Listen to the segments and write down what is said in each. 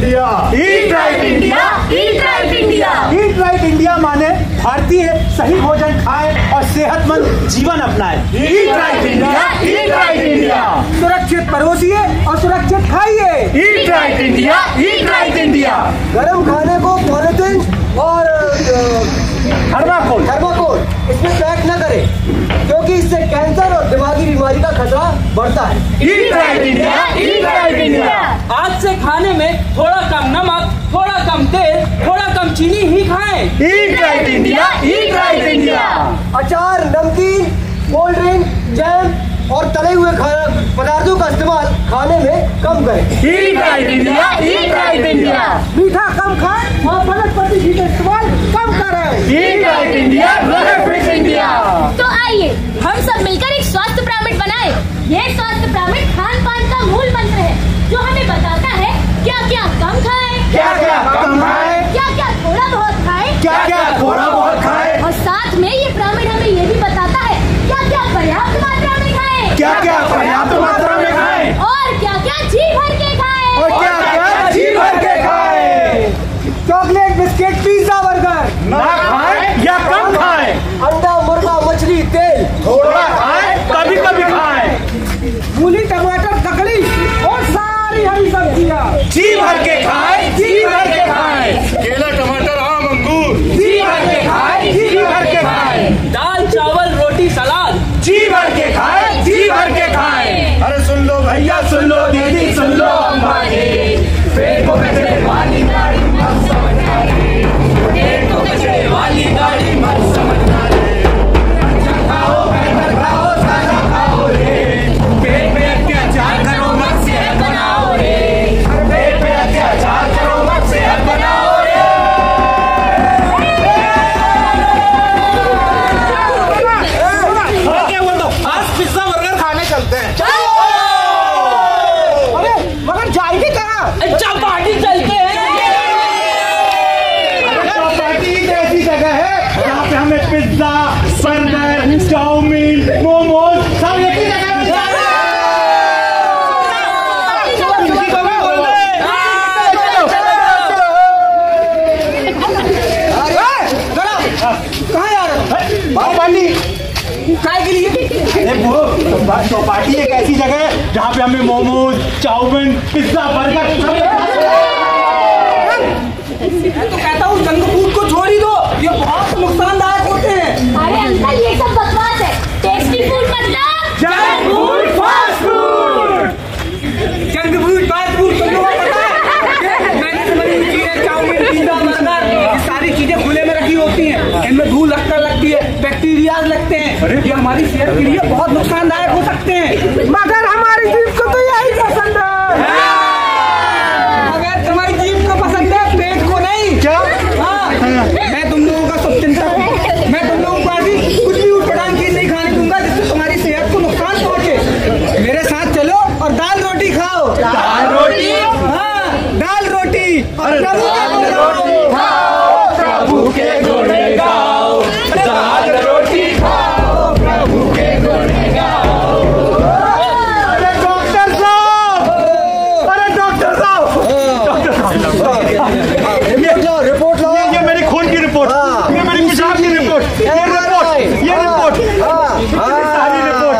India, eat right India, eat right India. Eat right India माने भारतीय सही भोजन खाएं और सेहतमंद जीवन अपनाएं। Eat right India, eat right India. सुरक्षित परोसिए और सुरक्षित खाइए। Eat right India, eat right India. गरम खाने को पॉलिथीन और थर्माकोल इसमें पैक न करें, क्योंकि इससे कैंसर और दिमागी बीमारी का खतरा बढ़ता है। Eat right India, eat right India. आज से खाने में थोड़ा कम नमक, थोड़ा कम तेल, थोड़ा कम चीनी ही खाएं। Eat right India, eat right India. अचार, नमकीन, कोल्ड ड्रिंक, जैम और तले हुए पदार्थों का इस्तेमाल खाने में कम करें। Eat right India, eat right India. मीठा कम खाएं और वनस्पति घी का इस्तेमाल कम करें। ईट राइट इंडिया, रहे फिट इंडिया। तो आइए हम सब मिलकर एक स्वास्थ्य पिरामिड बनाएं। यह स्वास्थ्य पिरामिड खान पान का मूल मंत्र है, जो हमें बताता है क्या क्या कम खाएं, क्या क्या कम खाएं, क्या क्या थोड़ा बहुत खाएं, क्या क्या थोड़ा बहुत खाएं, और साथ में ये पिरामिड हमें ये भी बताता है क्या क्या पर्याप्त मात्रा में खाएं, क्या क्या पर्याप्त मात्रा में खाएं, और क्या क्या जी भर के खाएं, और क्या क्या जी भर के खाएं। चॉकलेट, बिस्किट, पिज्जा, बर्गर ना खाएं या कम खाएं, अंडा, मुर्गा, मछली, तेल थोड़ा खाएं, कभी कभी खाएं, मूली, टमाटर, ककड़ी और सारी हरी सब्जियाँ जी भर के खाएं, जी भर के खाएं, केला, टमाटर, आम, अंगूर, जी भर के खाएं, जी भर के खाएं, दाल, चावल, रोटी, सलाद, जी भर के खाएं, जी भर के खाएं। अरे सुन लो भैया सुन लो, दीदी सुन लो, अम्मा जी, पेट को कचरे वाली गाड़ी मत समझना रे, पेट को कचरे वाली गाड़ी मत समझना रे, अच्छा खाओ, बेहतर खाओ, ताजा खाओ रे, पेट पे अत्याचार करो मत सेहत बनाओ रे, पेट पे अत्याचार करो मत सेहत बनाओ रे। आज पिज्जा बर्गर खाने चलते हैं। अरे मगर जाएगी कहाँ? चौपाटी चलते हैं। चौपाटी एक ऐसी जगह है जहाँ पे हमें पिज्जा, बर्गर, चाउमीन, मोमोज सब एक ही जगह मिल जाए। कहाँ जा रहे हो? पानी काय के लिए? चौपाटी एक ऐसी जगह है जहाँ पे हमें मोमोज, चाउमीन, पिज्जा, बर्गर तो कहता हूँ जंक फूड को छोड़ ही दो, ये बहुत नुकसानदायक होते हैं। अरे अंकल ये सब बकवास है। टेस्टी फूड मतलब junk food, fast food. Junk food, fast food तुम लोगों को पता है? मैंने से बनी चीजें, चाउमीन, पिज्जा, बर्गर, ये सारी चीजें खुले में रखी होती हैं। इनमें धूल लगती है, बैक्टीरिया लगते हैं, ये हमारी सेहत के लिए बहुत नुकसानदायक हो सकते हैं। मगर हमारी जीभ को तो यही पसंद है। अगर तुम्हारी जीभ को पसंद है, पेट को नहीं। क्या? हाँ, मैं तुम लोगों का शुभ चिंतक हूँ। मैं तुम लोगों को ऐसी कुछ भी उठपटांग चीज नहीं खाने दूंगा जिससे तुम्हारी सेहत को नुकसान पहुंचे। मेरे साथ चलो और दाल रोटी खाओ। दाल रोटी? हाँ, दाल रोटी और प्रभु के गुण गाओ, दाल रोटी खाओ, प्रभु के गुण गाओ। अरे डॉक्टर साहब, अरे डॉक्टर साहब, रिपोर्ट लो। ये मेरी खून की रिपोर्ट, ये मेरी पेशाब की रिपोर्ट, ये रिपोर्ट, सारी रिपोर्ट।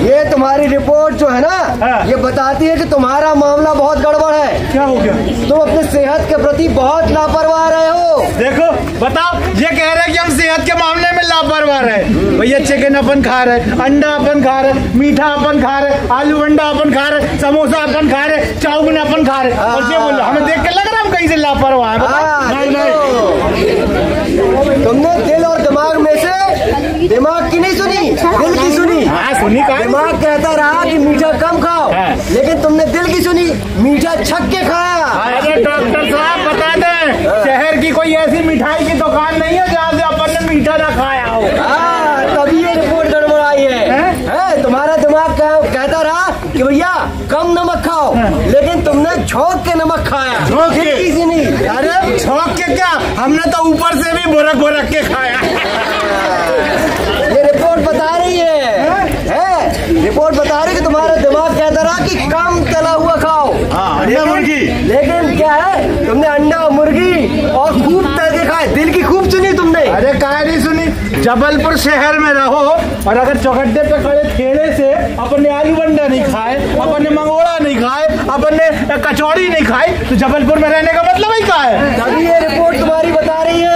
ये तुम्हारी रिपोर्ट जो है ना, ये बताती है कि तुम्हारा मामला बहुत गड़बड़ है। क्या हो गया? तुम अपने सेहत के प्रति बहुत लापरवाह रहे हो। देखो बताओ, ये कह रहे हैं कि हम सेहत के मामले में लापरवाह रहे। भैया चिकन अपन खा रहे, अंडा अपन खा रहे, मीठा अपन खा रहे, आलू अंडा अपन खा रहे, समोसा अपन खा रहे, चाउमीन अपन खा रहे, और ये बोलो हमें देख के लग रहा है हम कहीं से लापरवाह है। नहीं, तुमने दिल और दिमाग में से दिमाग की नहीं सुनी, दिल की सुनी। हाँ सुनी का। दिमाग कहता रहा कि मीठा कम खाओ, लेकिन तुमने दिल की सुनी, मीठा छक के खाया। अरे डॉक्टर साहब बता दें, शहर की कोई ऐसी मिठाई की दुकान नहीं है जहाँ से अपन ने मीठा ना खाया हो। तभी ये रिपोर्ट गड़बड़ आई है। तुम्हारा दिमाग कहता रहा कि भैया कम नमक खाओ, लेकिन तुमने झोंक के नमक खाया। झोंक के? किसी नहीं। अरे झोंक के क्या, हमने तो ऊपर से भी भुरक भुरक के खाया। ये रिपोर्ट बता रही है। रिपोर्ट बता रही कि तुम्हारा दिमाग कहता रहा कि कम तला हुआ खाओ, अंडा मुर्गी। लेकिन क्या है, तुमने अंडा मुर्गी और खूब तरह खाए, दिल की खूब सुनी तुमने। अरे कहा नहीं सुनी, जबलपुर शहर में रहो और अगर चौखट्टे पे खड़े ठेले से अपन ने आलू बंडा नहीं खाए, अपन ने मंगोड़ा नहीं खाए, अपन ने कचौड़ी नहीं खाई, तो जबलपुर में रहने का मतलब ही क्या है? तभी ये रिपोर्ट तुम्हारी बता रही है।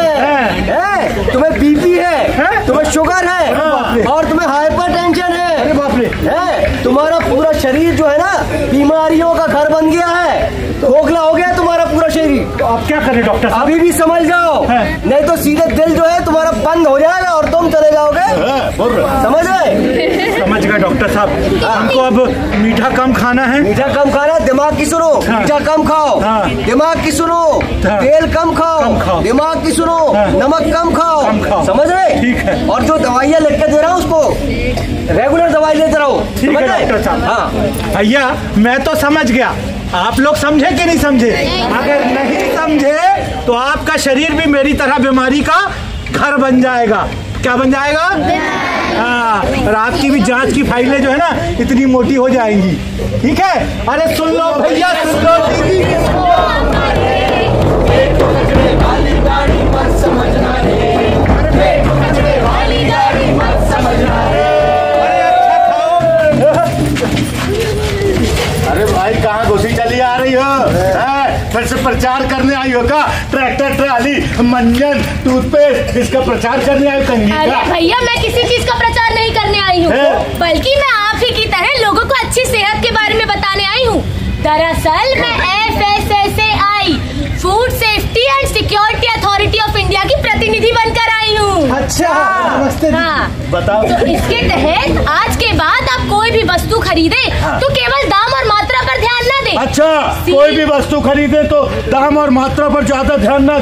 तुम्हें बीपी है, तुम्हें शुगर है और तुम्हें हाइपर टेंशन है। अरे बाप रे। तुम्हारा पूरा शरीर जो है ना बीमारियों का घर बन गया है, खोखला हो गया तुम्हारा पूरा शरीर। तो अब क्या करें डॉक्टर साहब? अभी भी समझ जाओ, नहीं तो सीधे दिल जो है तुम्हारा बंद हो जाएगा और तुम चले जाओगे। समझ गए? समझ गए डॉक्टर साहब। हमको अब मीठा कम खाना है। मीठा कम खाना, दिमाग की सुनो। मीठा कम खाओ, दिमाग की सुनो। तेल कम खाओ, दिमाग की सुनो। नमक कम खाओ, समझ रहे? ठीक है। और जो दवाइयाँ लिख के दे रहा हूँ उसको रेगुलर दवाई लेते रहो। ठीक है डॉक्टर साहब। हाँ भैया, मैं तो समझ गया, आप लोग समझे कि नहीं समझे? अगर नहीं समझे तो आपका शरीर भी मेरी तरह बीमारी का घर बन जाएगा। क्या बन जाएगा? हाँ, और आपकी भी जांच की फाइलें जो है ना इतनी मोटी हो जाएंगी। ठीक है? अरे सुन लो भैया, सुन लो अरे भाई, कहाँ घुसी चली आ रही हो? फिर से प्रचार करने आई हो का? ट्रैक्टर, ट्राली, मंजन, टूथपेस्ट, इसका प्रचार करने आई कंगी का? अरे भैया, मैं किसी चीज का प्रचार नहीं करने आई हूँ, बल्कि मैं आप ही की तरह लोगों को अच्छी सेहत के बारे में बताने आई हूँ। दरअसल मैं FSSAI, food safety and security authority of India की प्रतिनिधि बनकर आई हूँ। अच्छा, नमस्ते। हाँ, बताओ। तो इसके तहत आज के बाद आप कोई भी वस्तु खरीदे तो केवल दाम और मात्रा पर ध्यान न दें। अच्छा, कोई भी वस्तु खरीदे तो दाम और मात्रा पर ज्यादा ध्यान न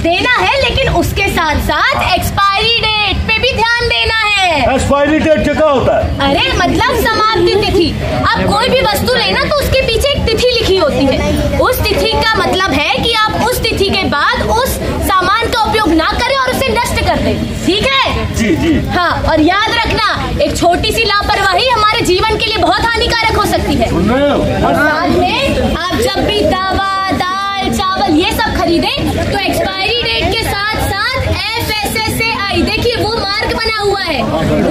देना है, लेकिन उसके साथ साथ एक्सपायरी डेट पे भी ध्यान देना है। एक्सपायरी डेट क्या होता है? अरे मतलब समाप्ति तिथि। आप कोई भी वस्तु लेना तो उसके पीछे एक तिथि लिखी होती है। उस तिथि का मतलब है कि आप उस तिथि के बाद उस सामान का उपयोग ना करें और उसे नष्ट कर दें। ठीक है? जी जी। हाँ, और याद रखना, एक छोटी सी लापरवाही हमारे जीवन के लिए बहुत हानिकारक हो सकती है। और साथ में आप जब भी दवा, दाल, चावल ये सब खरीदें तो एक्सपायरी डेट के साथ साथ FSSAI, देखिए वो मार्क बना हुआ है,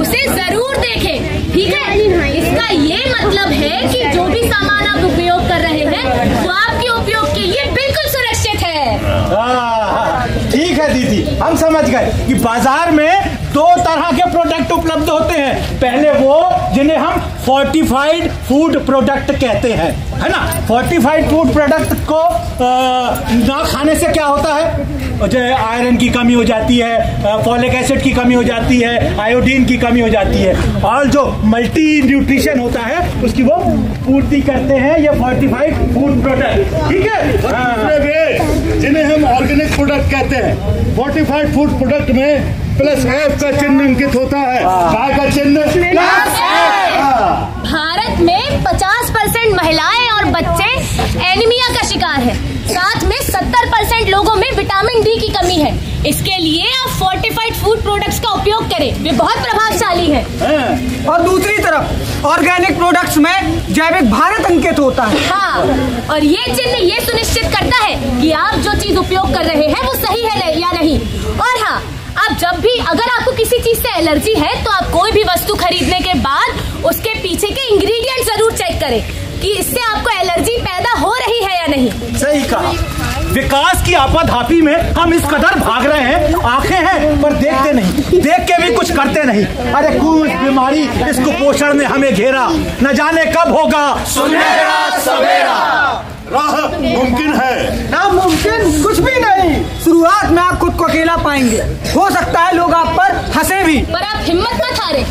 उसे जरूर देखें। ठीक है? इसका ये मतलब है कि जो भी सामान आप उपयोग कर रहे हैं वो आपके उपयोग के लिए बिल्कुल सुरक्षित है। ठीक है दीदी, हम समझ गए कि बाजार में दो तरह के प्रोडक्ट उपलब्ध होते हैं। पहले वो जिन्हें हम फोर्टिफाइड फूड प्रोडक्ट कहते हैं, है ना? फोर्टिफाइड फूड प्रोडक्ट को ना खाने से क्या होता है? जो आयरन की कमी हो जाती है, फॉलिक एसिड की कमी हो जाती है, आयोडीन की कमी हो जाती है, और जो मल्टी न्यूट्रिशन होता है उसकी वो पूर्ति करते हैं ये फोर्टिफाइड फूड प्रोडक्ट। ठीक है? जिन्हें हम ऑर्गेनिक प्रोडक्ट कहते हैं। फोर्टिफाइड फूड प्रोडक्ट में +F का चिन्ह अंकित होता है। काय का चिन्ह? भारत में 50% महिलाएं और बच्चे एनीमिया का शिकार हैं। साथ में 70% लोगों में विटामिन डी की कमी है। इसके लिए आप फोर्टिफाइड फूड प्रोडक्ट्स का उपयोग करें, वे बहुत प्रभावशाली हैं। और दूसरी तरफ ऑर्गेनिक प्रोडक्ट्स में जैविक भारत अंकित होता है। हाँ, और ये चिन्ह ये सुनिश्चित करता है कि आप जो चीज उपयोग कर रहे हैं वो सही है या नहीं। और हाँ, आप जब भी अगर आपको किसी चीज से एलर्जी है तो आप कोई भी वस्तु खरीदने के बाद उसके पीछे के इंग्रेडिएंट जरूर चेक करें कि इससे आपको एलर्जी पैदा हो रही है या नहीं। सही कहा। विकास की आपाधापी में हम इस कदर भाग रहे हैं, आंखें हैं पर देखते नहीं, देख के भी कुछ करते नहीं। अरे कौन बीमारी इस कुपोषण ने हमें घेरा, न जाने कब होगा सुनहरा सवेरा। राह मुमकिन है? नामुमकिन कुछ भी नहीं। शुरुआत में आप खुद को अकेला पाएंगे, हो सकता है लोग आप पर हंसे भी, पर आप हिम्मत मत हारे।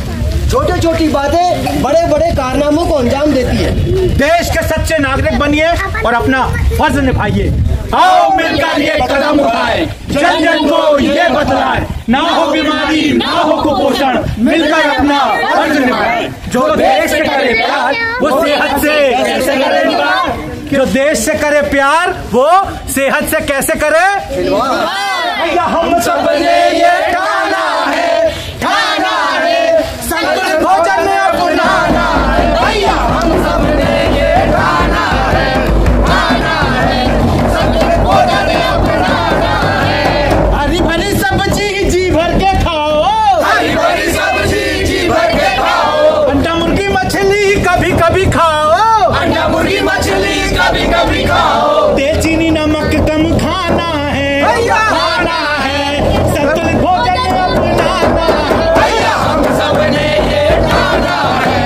छोटी छोटी बातें बड़े बड़े कारनामों को अंजाम देती है। देश के सच्चे नागरिक बनिए और अपना फर्ज निभाइए। आओ मिलकर ये कदम उठाएं, जन जन को ये बतलाएं, ना हो बीमारी ना हो कुपोषण, मिलकर अपना फर्ज निभाएं। जो देश से करे प्यार वो सेहत से कैसे करे निभाए, जो देश से करे प्यार वो सेहत से कैसे करे। भैया हम सब ने ये ठाना है, ठाना है, संतुलित भोजन में अपनाना है। भैया हम सब ने ये ठाना है, कभी कभी खाओ। तेल चीनी नमक कम खाना है, खाना है, संतुलित भोजन अपनाना है। भैया हम सब ने ये ठाना है,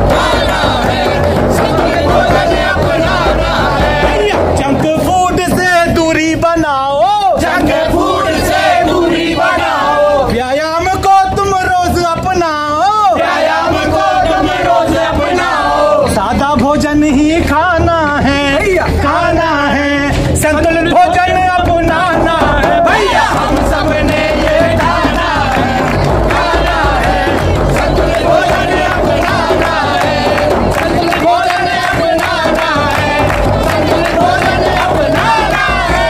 खाना है, संतुलित भोजन अपनाना है। भैया जंक फूड से दूरी बनाओ, जंक फूड से दूरी बनाओ। व्यायाम को तुम रोज अपनाओ, व्यायाम को तुम रोज अपनाओ। सादा भोजन ही खाना है, खाना है, संतुलित भोजन अपनाना है। भैया हम सब ने ये ठाना है, खाना है, संतुलित भोजन अपनाना है, संतुलित भोजन अपनाना है, संतुलित भोजन अपनाना है।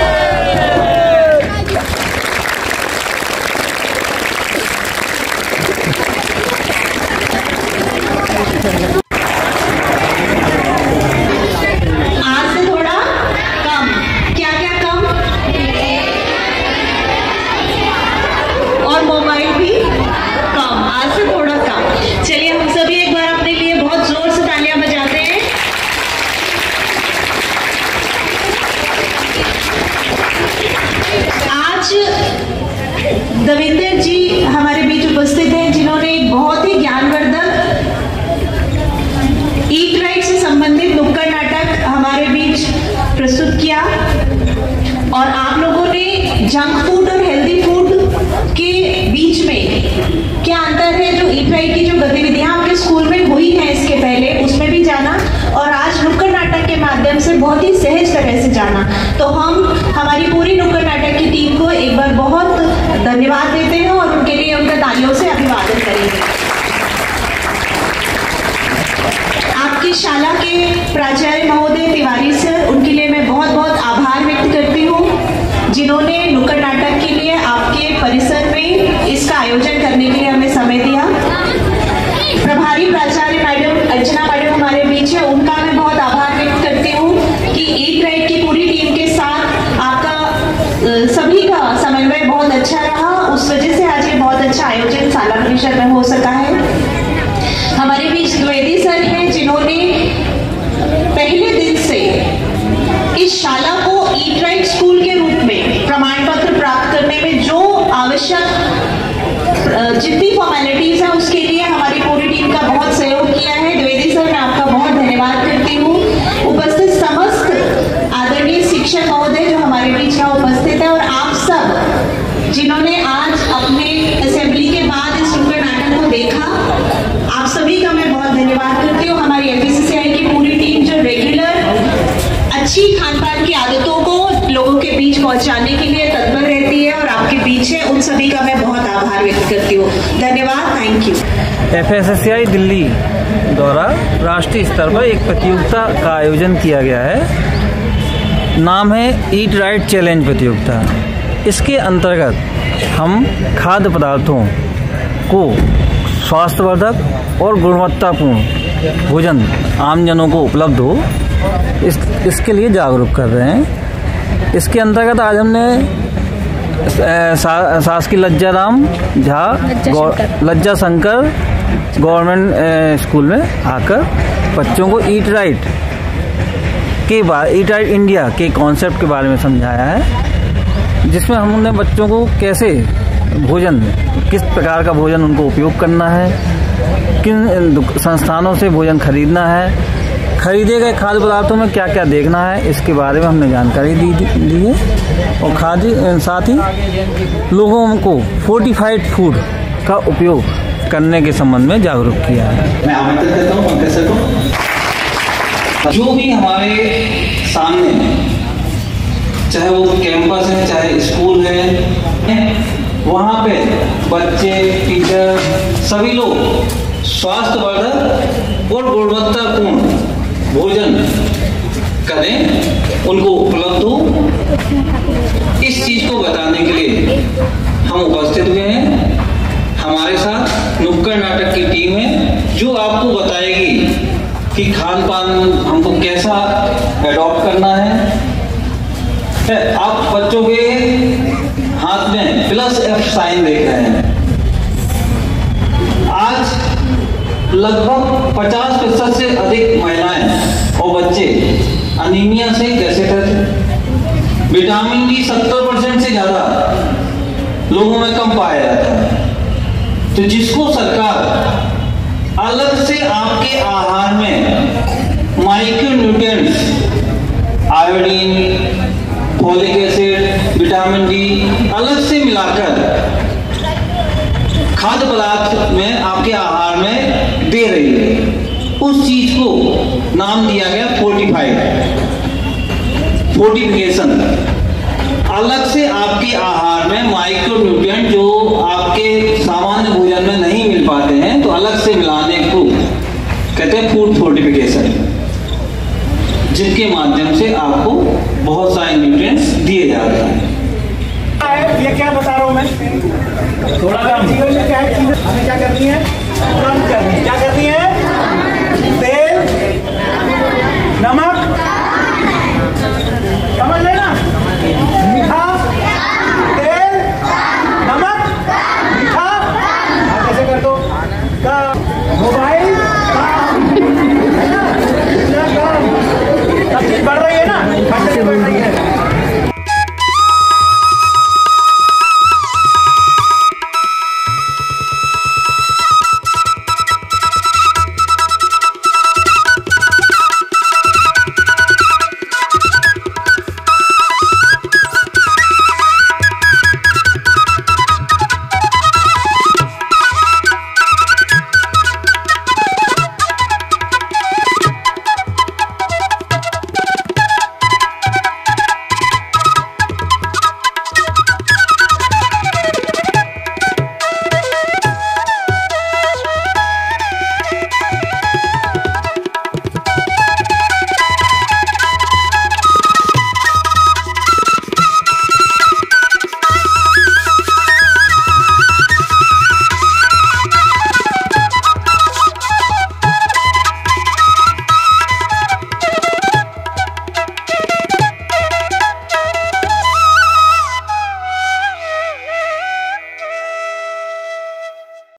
आज से थोड़ा कम, क्या क्या कम, और मोबाइल भी कम, आज से थोड़ा कम। चलिए हम सभी एक बार अपने लिए बहुत जोर से तालियां बजाते हैं। आज दविंदर जी हमारे बीच उपस्थित हैं, जिन्होंने एक बहुत ही ज्ञानवर्धक ईट राइट से संबंधित नुक्कड़ नाटक हमारे बीच प्रस्तुत किया। और आप लोगों ने जंक फूड और हेल्दी फूड के बीच में क्या अंतर है, जो ईट राइट की जो गतिविधियां आपके स्कूल में हुई हैं इसके पहले, उसमें भी जाना, और आज नुक्कड़ नाटक के माध्यम से बहुत ही सहज तरह से जाना। तो हम हमारी पूरी नुक्कड़ नाटक की टीम को एक बार बहुत धन्यवाद देते हैं और उनके लिए उनका तालियों से अभिवादन करेंगे। आपकी शाला के प्राचार्य महोदय तिवारी सर, उनके लिए मैं बहुत बहुत आभार व्यक्त करती हूँ, जिन्होंने नुक्कड़ नाटक के लिए आपके परिसर में इसका आयोजन करने के लिए हमें समय दिया। प्रभारी प्राचार्य मैडम अर्चना मैडम हमारे बीच है, उनका मैं बहुत आभार व्यक्त करती हूँ कि ईट राइट की पूरी टीम के साथ आपका सभी का समन्वय बहुत अच्छा रहा। उस वजह से आज ये बहुत अच्छा आयोजन शाला परिषद में हो सका है। हमारे बीच द्विवेदी सर हैं, जिन्होंने पहले दिन से इस शाला को ईट राइट स्कूल के रूप में प्रमाण पत्र प्राप्त करने में जो आवश्यक जितनी फॉर्मेलिटीज है उसके लिए हमारी पूरी टीम का बहुत सहयोग किया है। द्विवेदी सर, मैं आपका बहुत धन्यवाद करती हूँ। उपस्थित समस्त आदरणीय शिक्षक महोदय जो हमारे बीच यहाँ उपस्थित है, और आप सब जिन्होंने आज अपने असेंबली के बाद इस नुक्कड़ नाटक को देखा, आप सभी का मैं बहुत धन्यवाद करती हूँ। हमारी एफबीसीसीआई की पूरी टीम जो रेगुलर अच्छी खान पान की आदतों को लोगों के बीच पहुंचाने के लिए तत्पर रहती है और आपके बीच है, उन सभी का मैं बहुत आभार व्यक्त करती हूँ। धन्यवाद, थैंक यू। एफएसएससीआई दिल्ली द्वारा राष्ट्रीय स्तर पर एक प्रतियोगिता का आयोजन किया गया है। नाम है ईट राइट चैलेंज प्रतियोगिता। इसके अंतर्गत हम खाद्य पदार्थों को स्वास्थ्यवर्धक और गुणवत्तापूर्ण भोजन आमजनों को उपलब्ध हो, इसके लिए जागरूक कर रहे हैं। इसके अंतर्गत आज हमने शासकीय लज्जाराम झा लज्जा शंकर गवर्नमेंट स्कूल में आकर बच्चों को ईट राइट इंडिया के कॉन्सेप्ट के बारे में समझाया है, जिसमें हमने बच्चों को कैसे भोजन, किस प्रकार का भोजन उनको उपयोग करना है, किन संस्थानों से भोजन खरीदना है, खरीदे गए खाद्य पदार्थों में क्या क्या देखना है, इसके बारे में हमने जानकारी दी है। और साथ ही लोगों को फोर्टिफाइड फूड का उपयोग करने के संबंध में जागरूक किया है। मैं आमंत्रित करता हूँ पंकज सर को। जो भी हमारे सामने, चाहे वो कैंपस है चाहे स्कूल है, वहाँ पे बच्चे, टीचर, सभी लोग स्वास्थ्यवर्धक और गुणवत्तापूर्ण भोजन करें, उनको उपलब्ध हो, इस चीज को बताने के लिए हम उपस्थित हुए हैं। हमारे साथ नुक्कड़ नाटक की टीम है जो आपको बताएगी कि खान पान हमको कैसा एडॉप्ट करना है। आप बच्चों के हाथ में +F साइन देख रहे हैं। आज लगभग 50% से अधिक महिलाएं और बच्चे अनीमिया से कैसे थे। विटामिन डी 70% से ज्यादा लोगों में कम पाया जाता है। तो जिसको सरकार अलग से आपके आहार में micro nutrients, iodine, folic acid, vitamin D अलग से मिलाकर खाद्य पदार्थ में आपके आहार में दे रही है, उस चीज को नाम दिया गया फोर्टिफिकेशन। अलग से आपके आहार में माइक्रो न्यूट्रिएंट जो आपके सामान्य भोजन में नहीं मिल पाते हैं, तो अलग से मिलाने को कहते हैं फूड फोर्टिफिकेशन, जिनके माध्यम से आपको बहुत सारे न्यूट्रिएंट्स दिए जाते हैं। ये क्या बता रहा हूं मैं, थोड़ा जीवन में क्या है, हमें क्या करनी है,